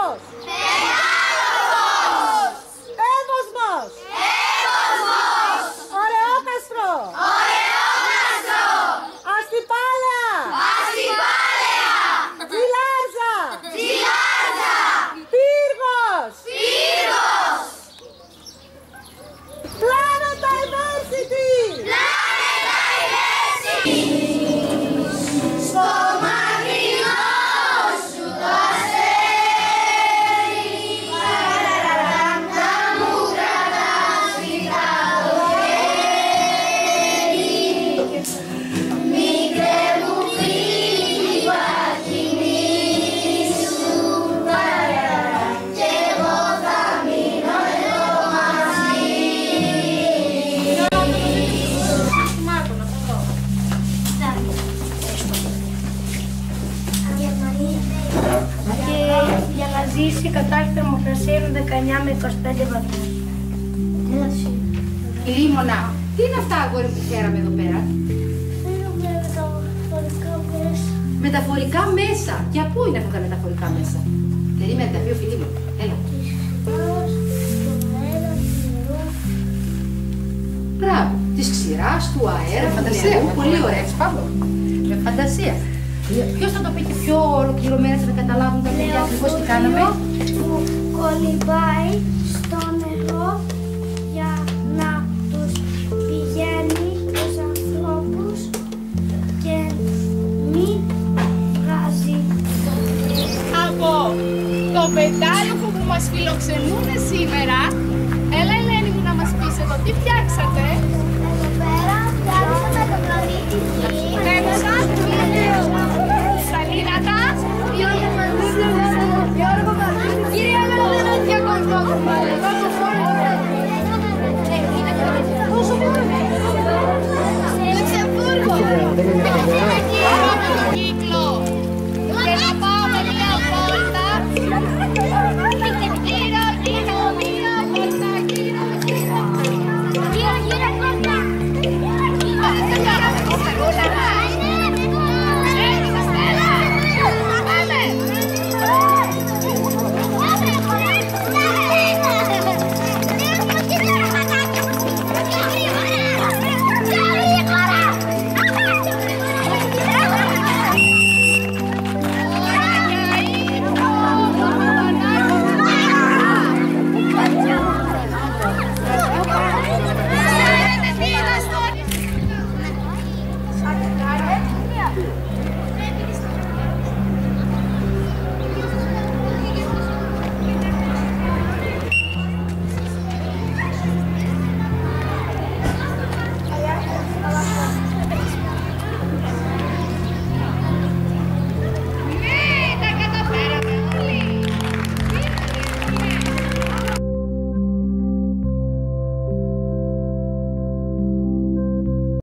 Πετάλοφος. Πετάλοφος. Εύωσμος. Εύωσμος. Ωρεόκαστρο. Ωρεόκαστρο. Αστιπάλαια. Αστιπάλαια. Τζιλάρζα. Τζιλάρζα. Πύργος. Πύργος. Planet Diversity. Planet Diversity. Στο μακρινό σου το αστέρι, παραραράντα μου κρατάς φυτάδο χέρι. Μικρέ μου φίλη, υπάρχει μίσου, παραραρά, κι εγώ θα μείνω εδώ μαζί. Και για να ζήσει κατάλληλη θερμοκρασία είναι 19 με 25 βαθμούς. Λίμωνα, τι είναι αυτά αγόρι που φέραμε εδώ πέρα? Είναι μεταφορικά μέσα. Μεταφορικά μέσα. Για πού είναι αυτά τα μεταφορικά μέσα? Περίμενε, τα πει ο φίλοι μου. Έλα. Μπράβο. Της ξηράς, του αέρα, του νερού. Πολύ ωραία. Με φαντασία. Ποιος θα το πει και πιο ολοκληρωμένα να καταλάβουν τα παιδιά ακριβώς τι κάναμε? Που κολυμπάει στο νερό για να τους πηγαίνει τους ανθρώπους και μην βγάζει. Από το πετάλοφο που μας φιλοξενούν σήμερα